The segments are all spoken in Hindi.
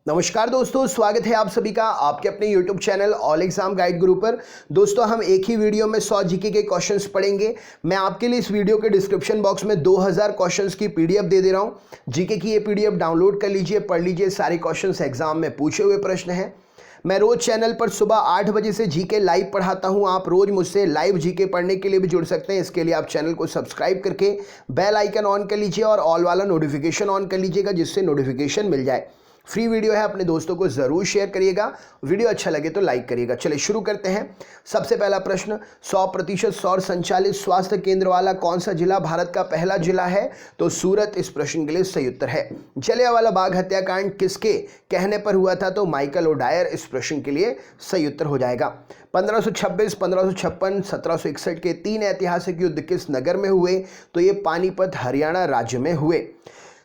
नमस्कार दोस्तों, स्वागत है आप सभी का आपके अपने YouTube channel all exam guide गुरु पर। दोस्तों, हम एक ही वीडियो में 100 जीके के क्वेश्चंस पढ़ेंगे। मैं आपके लिए इस वीडियो के डिस्क्रिप्शन बॉक्स में 2000 क्वेश्चंस की पीडीएफ दे रहा हूं। जीके की ये पीडीएफ डाउनलोड कर लीजिए, पढ़ लीजिए। सारे क्वेश्चंस एग्जाम में पूछे हुए प्रश्न हैं। मैं रोज चैनल पर सुबह 8 बजे से जीके लाइव पढ़ाता हूं। आप रोज मुझसे लाइव जीके पढ़ने के लिए भी जुड़ सकते हैं। इसके लिए आप चैनल को सब्सक्राइब करके बेल आइकन ऑन कर लीजिए और ऑल वाला नोटिफिकेशन ऑन कर लीजिएगा, जिससे नोटिफिकेशन मिल जाए। फ्री वीडियो है, अपने दोस्तों को जरूर शेयर करिएगा। वीडियो अच्छा लगे तो लाइक करिएगा। चलिए शुरू करते हैं। सबसे पहला प्रश्न, 100% सौर संचालित स्वास्थ्य केंद्र वाला कौन सा जिला भारत का पहला जिला है? तो सूरत इस प्रश्न के लिए सही उत्तर है। जलियांवाला बाग हत्याकांड किसके कहने पर हुआ था? तो माइकल ओडायर इस प्रश्न के लिए सही उत्तर हो जाएगा। 1526, 1556, 1761 के 3 ऐतिहासिक युद्ध किस नगर में हुए? तो ये पानीपत हरियाणा राज्य में हुए।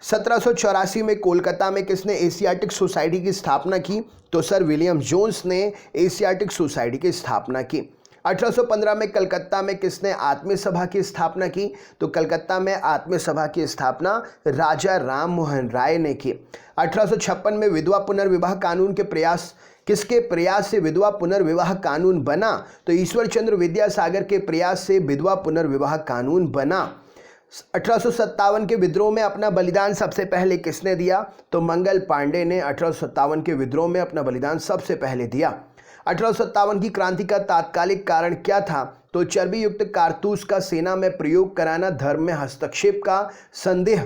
1784 में कोलकाता में किसने एशियाटिक सोसाइटी की स्थापना की? तो सर विलियम जोन्स ने एशियाटिक सोसाइटी की स्थापना की। 1815 में कलकत्ता में किसने आत्मीय सभा की स्थापना की? तो कलकत्ता में आत्मीय सभा की स्थापना राजा राम मोहन राय ने की। 1856 में विधवा पुनर्विवाह कानून के प्रयास किसके प्रयास से विधवा पुनर्विवाह कानून बना? तो ईश्वर चंद्र विद्यासागर के प्रयास से विधवा पुनर्विवाह कानून बना। 1857 के विद्रोह में अपना बलिदान सबसे पहले किसने दिया? तो मंगल पांडे ने 1857 के विद्रोह में अपना बलिदान सबसे पहले दिया। 1857 की क्रांति का तात्कालिक कारण क्या था? तो चर्बी युक्त कारतूस का सेना में प्रयोग कराना धर्म में हस्तक्षेप का संदेह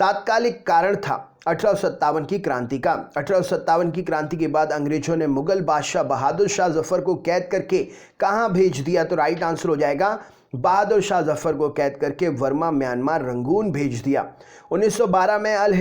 तात्कालिक कारण था 1857 की क्रांति का। 1857 की क्रांति के बाद अंग्रेजों ने मुगल बादशाह बहादुर शाह जफर को कैद करके कहां भेज दिया? तो राइट आंसर हो जाएगा बहादुर शाह जफर को कैद करके वर्मा म्यांमार रंगून भेज दिया। 1912 में अल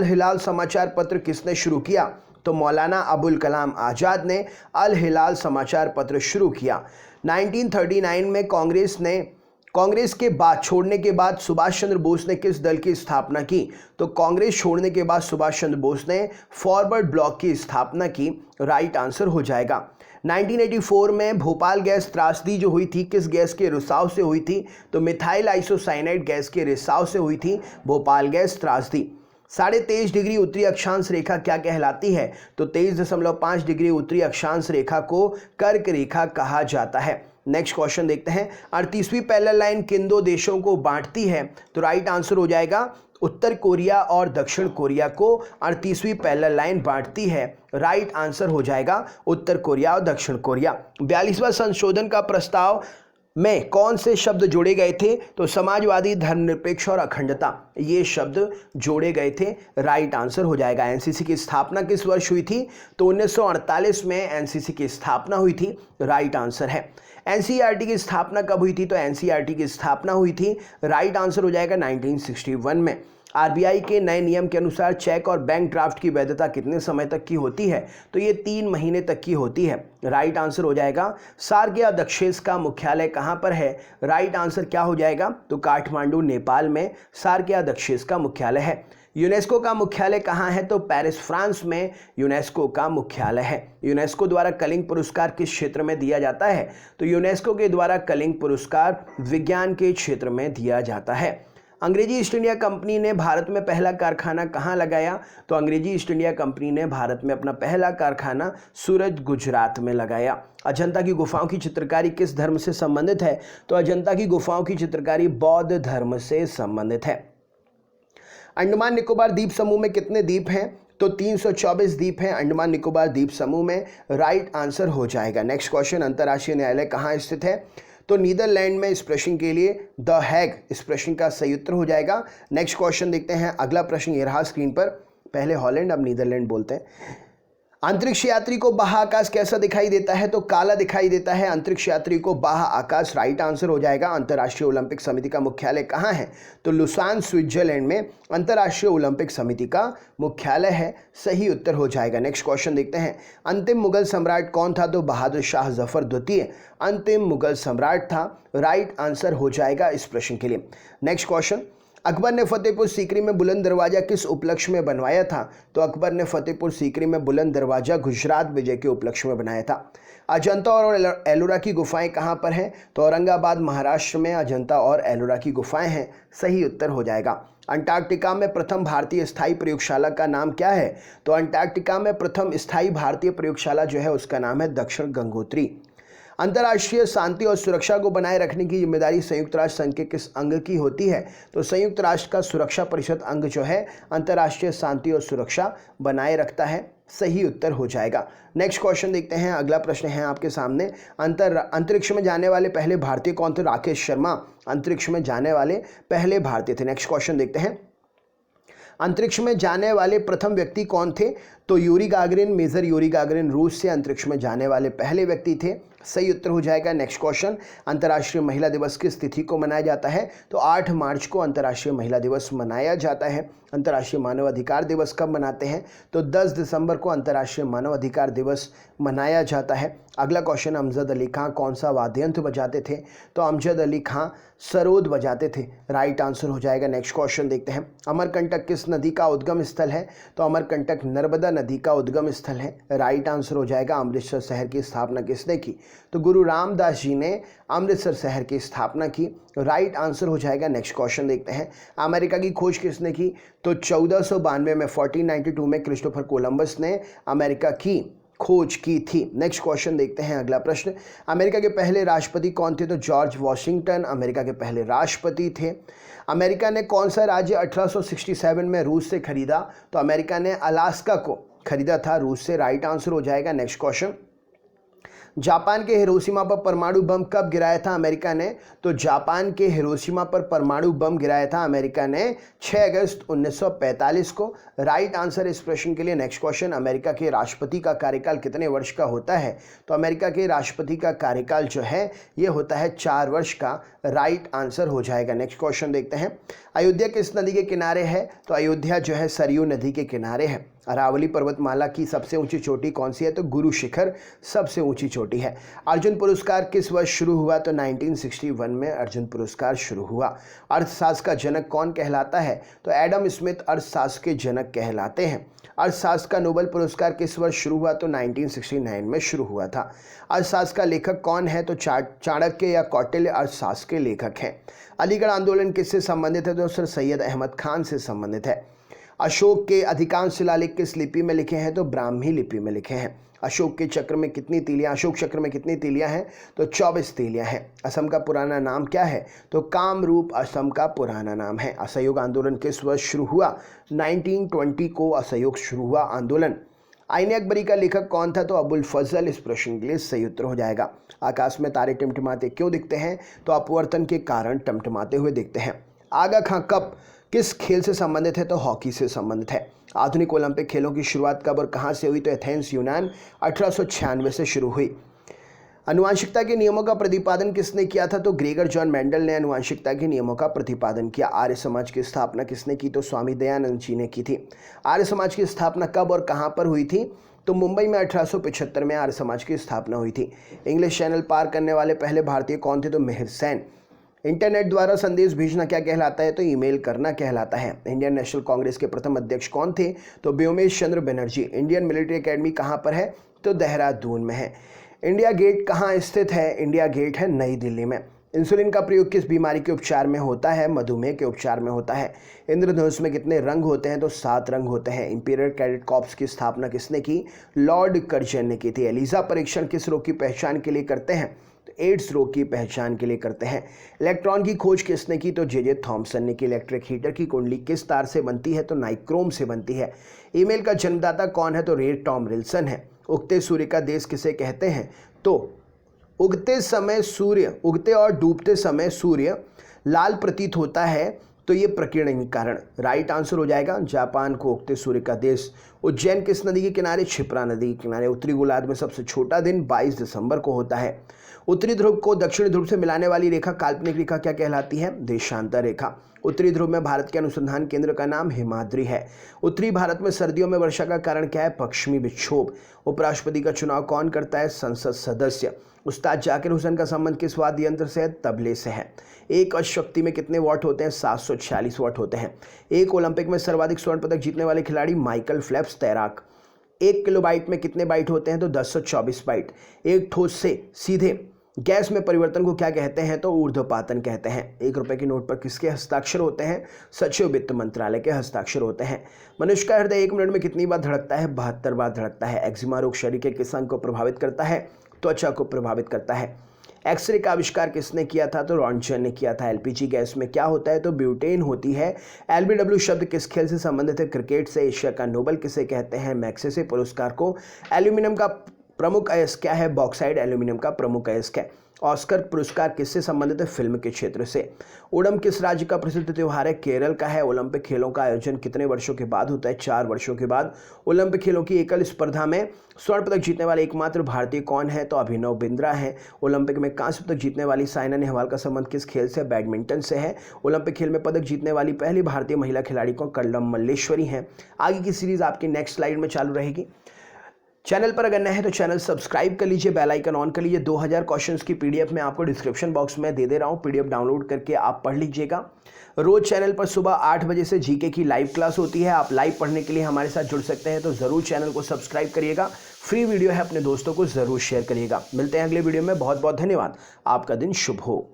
हिलाल समाचार पत्र किसने शुरू किया? तो मौलाना अबुल कलाम आजाद ने अल हिलाल समाचार पत्र शुरू किया। 1939 में कांग्रेस के बाद छोड़ने के बाद सुभाष चंद्र बोस ने किस दल की स्थापना की? तो कांग्रेस छोड़ने के बाद सुभाष चंद्र बोस ने फॉरवर्ड ब्लॉक की स्थापना की। राइट आंसर हो जाएगा। 1984 में भोपाल गैस त्रासदी जो हुई थी किस गैस के रिसाव से हुई थी? तो मिथाइल आइसोसाइनाइड गैस के रिसाव से हुई थी भोपाल गैस त्रासदी। 23.5 डिग्री उत्तरी अक्षांश रेखा क्या कहलाती है? तो 23.5 डिग्री उत्तरी अक्षांश रेखा को कर्क रेखा कहा जाता है। नेक्स्ट क्वेश्चन देखते हैं। 38वीं पैरेलल लाइन किन दो देशों को बांटती है? तो राइट आंसर हो जाएगा उत्तर कोरिया और दक्षिण कोरिया को 38वीं पैरेलल लाइन बांटती है। राइट आंसर हो जाएगा उत्तर कोरिया और दक्षिण कोरिया। 42वां संशोधन का प्रस्ताव में कौन से शब्द जोड़े गए थे? तो समाजवादी, धर्मनिरपेक्ष और अखंडता, ये शब्द जोड़े गए थे। राइट आंसर हो जाएगा। एनसीसी की स्थापना किस वर्ष हुई थी? तो 1948 में एनसीसी की स्थापना हुई थी। राइट आंसर है। एनसीईआरटी की स्थापना कब हुई थी? तो एनसीईआरटी की स्थापना हुई थी। राइट आंसर हो जाएगा 1961 में। आरबीआई के नए नियम के अनुसार चेक और बैंक ड्राफ्ट की वैधता कितने समय तक की होती है? तो ये 3 महीने तक की होती है। राइट आंसर हो जाएगा। सार्क दक्षेस का मुख्यालय कहाँ पर है? राइट आंसर क्या हो जाएगा? तो काठमांडू नेपाल में सार्क दक्षेस का मुख्यालय है। यूनेस्को का मुख्यालय कहाँ है? तो पेरिस फ्रांस में यूनेस्को का मुख्यालय है। यूनेस्को द्वारा कलिंग पुरस्कार किस क्षेत्र में दिया जाता है? तो यूनेस्को के द्वारा कलिंग पुरस्कार विज्ञान के क्षेत्र में दिया जाता है। अंग्रेजी ईस्ट इंडिया कंपनी ने भारत में पहला कारखाना कहाँ लगाया? तो अंग्रेजी ईस्ट इंडिया कंपनी ने भारत में अपना पहला कारखाना सूरत गुजरात में लगाया। अजंता की गुफाओं की चित्रकारी किस धर्म से संबंधित है? तो अजंता की गुफाओं की चित्रकारी बौद्ध धर्म से संबंधित है। अंडमान निकोबार द्वीप समूह में कितने द्वीप हैं? तो 324 द्वीप हैं अंडमान निकोबार द्वीप समूह में। राइट आंसर हो जाएगा। नेक्स्ट क्वेश्चन, अंतर्राष्ट्रीय न्यायालय कहाँ स्थित है? तो नीदरलैंड में। इस प्रश्न के लिए द हैग इस प्रश्न का सही उत्तर हो जाएगा। नेक्स्ट क्वेश्चन देखते हैं। अगला प्रश्न ये रहा स्क्रीन पर। पहले हॉलैंड, अब नीदरलैंड बोलते हैं। अंतरिक्ष यात्री को बाह्य आकाश कैसा दिखाई देता है? तो काला दिखाई देता है अंतरिक्ष यात्री को बाह्य आकाश। राइट आंसर हो जाएगा। अंतर्राष्ट्रीय ओलंपिक समिति का मुख्यालय कहाँ है? तो लुसान स्विट्जरलैंड में अंतर्राष्ट्रीय ओलंपिक समिति का मुख्यालय है। सही उत्तर हो जाएगा। नेक्स्ट क्वेश्चन देखते हैं। अंतिम मुगल सम्राट कौन था? तो बहादुर शाह जफर द्वितीय अंतिम मुगल सम्राट था। राइट आंसर हो जाएगा इस प्रश्न के लिए। नेक्स्ट क्वेश्चन, अकबर ने फतेहपुर सीकरी में बुलंद दरवाजा किस उपलक्ष्य में बनवाया था? तो अकबर ने फतेहपुर सीकरी में बुलंद दरवाजा गुजरात विजय के उपलक्ष्य में बनाया था। अजंता और एलोरा की गुफाएं कहाँ पर हैं? तो औरंगाबाद महाराष्ट्र में अजंता और एलोरा की गुफाएं हैं। सही उत्तर हो जाएगा। अंटार्कटिका में प्रथम भारतीय स्थायी प्रयोगशाला का नाम क्या है? तो अंटार्कटिका में प्रथम स्थायी भारतीय प्रयोगशाला जो है उसका नाम है दक्षिण गंगोत्री। अंतर्राष्ट्रीय शांति और सुरक्षा को बनाए रखने की जिम्मेदारी संयुक्त राष्ट्र संघ के किस अंग की होती है? तो संयुक्त राष्ट्र का सुरक्षा परिषद अंग जो है अंतर्राष्ट्रीय शांति और सुरक्षा बनाए रखता है। सही उत्तर हो जाएगा। नेक्स्ट क्वेश्चन देखते हैं। अगला प्रश्न है आपके सामने, अंतरिक्ष में जाने वाले पहले भारतीय कौन थे? राकेश शर्मा अंतरिक्ष में जाने वाले पहले भारतीय थे। नेक्स्ट क्वेश्चन देखते हैं, अंतरिक्ष में जाने वाले प्रथम व्यक्ति कौन थे? तो Yuri Gagarin, major Yuri Gagarin रूस से अंतरिक्ष में जाने वाले पहले व्यक्ति थे। सही उत्तर हो जाएगा। नेक्स्ट क्वेश्चन, अंतर्राष्ट्रीय महिला दिवस किस तिथि को मनाया जाता है? तो 8 मार्च को अंतर्राष्ट्रीय महिला दिवस मनाया जाता है। अंतर्राष्ट्रीय मानव अधिकार दिवस कब मनाते हैं? तो 10 दिसंबर को अंतर्राष्ट्रीय मानव अधिकार दिवस मनाया जाता है। अगला क्वेश्चन, अमजद अली खां कौन सा वाद्य यंत्र बजाते थे? तो अमजद अली खां सरोद बजाते थे। राइट आंसर हो जाएगा। नेक्स्ट क्वेश्चन देखते हैं, अमरकंटक किस नदी का उद्गम स्थल है? तो अमरकंटक नर्मदा नदी का उद्गम स्थल है। राइट आंसर हो जाएगा। अमृतसर शहर की स्थापना किसने की? तो गुरु रामदास जी ने अमृतसर शहर की स्थापना की। राइट आंसर हो जाएगा। नेक्स्ट क्वेश्चन देखते हैं, अमेरिका की खोज किसने की? तो 1492 में 1492 में क्रिस्टोफर कोलंबस ने अमेरिका की खोज की थी। नेक्स्ट क्वेश्चन देखते हैं। अगला प्रश्न, अमेरिका के पहले राष्ट्रपति कौन थे? तो जॉर्ज वॉशिंगटन अमेरिका के पहले राष्ट्रपति थे। अमेरिका ने कौन सा राज्य 1867 में रूस से खरीदा? तो अमेरिका ने अलास्का को खरीदा था रूस से। राइट आंसर हो जाएगा। नेक्स्ट क्वेश्चन, जापान के हिरोशिमा पर परमाणु बम कब गिराया था अमेरिका ने? तो जापान के हिरोशिमा पर परमाणु बम गिराया था अमेरिका ने 6 अगस्त 1945 को। राइट आंसर इस प्रश्न के लिए। नेक्स्ट क्वेश्चन, अमेरिका के राष्ट्रपति का कार्यकाल कितने वर्ष का होता है? तो अमेरिका के राष्ट्रपति का कार्यकाल जो है ये होता है 4 वर्ष का। राइट आंसर हो जाएगा। नेक्स्ट क्वेश्चन देखते हैं, अयोध्या किस नदी के किनारे है? तो अयोध्या जो है सरयू नदी के किनारे है। अरावली पर्वतमाला की सबसे ऊंची चोटी कौन सी है? तो गुरु शिखर सबसे ऊंची चोटी है। अर्जुन पुरस्कार किस वर्ष शुरू हुआ? तो 1961 में अर्जुन पुरस्कार शुरू हुआ। अर्थशास्त्र का जनक कौन कहलाता है? तो एडम स्मिथ अर्थशास्त्र के जनक कहलाते हैं। अर्थशास्त्र का नोबेल पुरस्कार किस वर्ष शुरू हुआ? तो 1969 में शुरू हुआ था। अर्थशास्त्र का लेखक कौन है? तो चाणक्य या कौटिल्य अर्थशास्त्र के लेखक हैं। अलीगढ़ आंदोलन किससे संबंधित है? तो सर सैयद अहमद खान से संबंधित है। अशोक के अधिकांश शिलालेख किस लिपि में लिखे हैं? तो ब्राह्मी लिपि में लिखे हैं। अशोक चक्र में कितनी तीलियां हैं? तो 24 तीलियां हैं। असम का पुराना नाम क्या है? तो कामरूप असम का पुराना नाम है। असहयोग आंदोलन किस वर्ष शुरू हुआ? 1920 को असहयोग शुरू हुआ आंदोलन। आईने अकबरी का लेखक कौन था? तो अबुल फजल इस प्रश्न के लिए सही उत्तर हो जाएगा। आकाश में तारे टिमटिमाते क्यों दिखते हैं? तो अपवर्तन के कारण टिमटिमाते हुए दिखते हैं। आगा खां कप किस खेल से संबंधित है? तो हॉकी से संबंधित है। आधुनिक ओलंपिक खेलों की शुरुआत कब और कहां से हुई? तो एथेंस यूनान 1896 से शुरू हुई। आनुवांशिकता के नियमों का प्रतिपादन किसने किया था? तो ग्रेगर जॉन मेंडल ने आनुवांशिकता के नियमों का प्रतिपादन किया। आर्य समाज की स्थापना किसने की? तो स्वामी दयानंद जी ने की थी। आर्य समाज की स्थापना कब और कहां पर हुई थी? तो मुंबई में 1875 में आर्य समाज की स्थापना हुई थी। इंग्लिश चैनल पार करने वाले पहले भारतीय कौन थे? तो मिहिर सेन। इंटरनेट द्वारा संदेश भेजना क्या कहलाता है? तो ईमेल करना कहलाता है। इंडियन नेशनल कांग्रेस के प्रथम अध्यक्ष कौन थे? तो व्योमेश चंद्र बनर्जी। इंडियन मिलिट्री एकेडमी कहाँ पर है? तो देहरादून में है। इंडिया गेट कहाँ स्थित है? इंडिया गेट है नई दिल्ली में। इंसुलिन का प्रयोग किस बीमारी के उपचार में होता है? मधुमेह के उपचार में होता है। इंद्रधनुष में कितने रंग होते हैं? तो 7 रंग होते हैं। इंपीरियल कैडेट कॉर्प्स की स्थापना किसने की? लॉर्ड कर्जन ने की थी। एलिजा परीक्षण किस रोग की पहचान के लिए करते हैं? तो एड्स रोग की पहचान के लिए करते हैं। इलेक्ट्रॉन की खोज किसने की? तो जे थॉमसन ने की। इलेक्ट्रिक हीटर की कुंडली किस तार से बनती है? तो नाइक्रोम से बनती है। ईमेल का जन्मदाता कौन है? तो रे टॉम रिल्सन है। उगते सूर्य का देश किसे कहते हैं? तो उगते और डूबते समय सूर्य लाल प्रतीत होता है, तो ये प्रकीर्णन के कारण। राइट आंसर हो जाएगा जापान को उगते सूर्य का देश। उज्जैन किस नदी के किनारे? क्षिप्रा नदी के किनारे। उत्तरी गोलार्ध में सबसे छोटा दिन 22 दिसंबर को होता है। उत्तरी ध्रुव को दक्षिणी ध्रुव से मिलाने वाली रेखा काल्पनिक रेखा क्या कहलाती है? देशांतर रेखा। उत्तरी ध्रुव में भारत के अनुसंधान केंद्र का नाम हिमाद्री है। उत्तरी भारत में सर्दियों में वर्षा का कारण क्या है? पश्चिमी विक्षोभ। उपराष्ट्रपति का चुनाव कौन करता है? संसद सदस्य। उस्ताद जाकिर हुसैन का संबंध किस वाद्य यंत्र से है? तबले से है। एक अश्वशक्ति में कितने वॉट होते हैं? 746 वॉट होते हैं। एक ओलंपिक में सर्वाधिक स्वर्ण पदक जीतने वाले खिलाड़ी माइकल फेल्प्स तैराक। 1 किलोबाइट में कितने बाइट होते हैं? तो 1024 बाइट। एक ठोस से सीधे गैस में परिवर्तन को क्या कहते हैं? तो ऊर्ध्वपातन कहते हैं। 1 रुपए के नोट पर किसके हस्ताक्षर होते हैं? सचिव वित्त मंत्रालय के हस्ताक्षर होते हैं। मनुष्य का हृदय 1 मिनट में कितनी बार धड़कता है? 72 बार धड़कता है। एक्जिमा रोग शरीर के किस अंग को प्रभावित करता है? त्वचा को प्रभावित करता है। एक्सरे का आविष्कार किसने किया था? तो रॉन्टजन ने किया था। एलपीजी गैस में क्या होता है? तो ब्यूटेन होती है। एलबीडब्ल्यू शब्द किस खेल से संबंधित है? क्रिकेट से। एशिया का नोबेल किसे कहते हैं? मैग्सेसे पुरस्कार को। एल्यूमिनियम का प्रमुख अयस्क क्या है? बॉक्साइड एल्यूमिनियम का प्रमुख अयस्क है। ऑस्कर पुरस्कार किससे संबंधित है? फिल्म के क्षेत्र से। ओणम किस राज्य का प्रसिद्ध त्योहार है? केरल का है। ओलंपिक खेलों का आयोजन कितने वर्षों के बाद होता है? 4 वर्षों के बाद। ओलंपिक खेलों की एकल स्पर्धा में स्वर्ण पदक जीतने वाले एकमात्र भारतीय कौन है? तो अभिनव बिंद्रा है। ओलंपिक में कांस्य पदक जीतने वाली साइना नेहवाल का संबंध किस खेल से? बैडमिंटन से है। ओलंपिक खेल में पदक जीतने वाली पहली भारतीय महिला खिलाड़ी को कल्लम मल्लेश्वरी हैं। आगे की सीरीज आपकी नेक्स्ट स्लाइड में चालू रहेगी। चैनल पर अगर नए हैं तो चैनल सब्सक्राइब कर लीजिए, बेल आइकन ऑन कर लीजिए। 2000 क्वेश्चंस की पीडीएफ मैं आपको डिस्क्रिप्शन बॉक्स में दे रहा हूं, पीडीएफ डाउनलोड करके आप पढ़ लीजिएगा। रोज चैनल पर सुबह 8 बजे से जीके की लाइव क्लास होती है। आप लाइव पढ़ने के लिए हमारे साथ जुड़ सकते हैं, तो ज़रूर चैनल को सब्सक्राइब करिएगा। फ्री वीडियो है, अपने दोस्तों को ज़रूर शेयर करिएगा। मिलते हैं अगले वीडियो में। बहुत बहुत धन्यवाद। आपका दिन शुभ हो।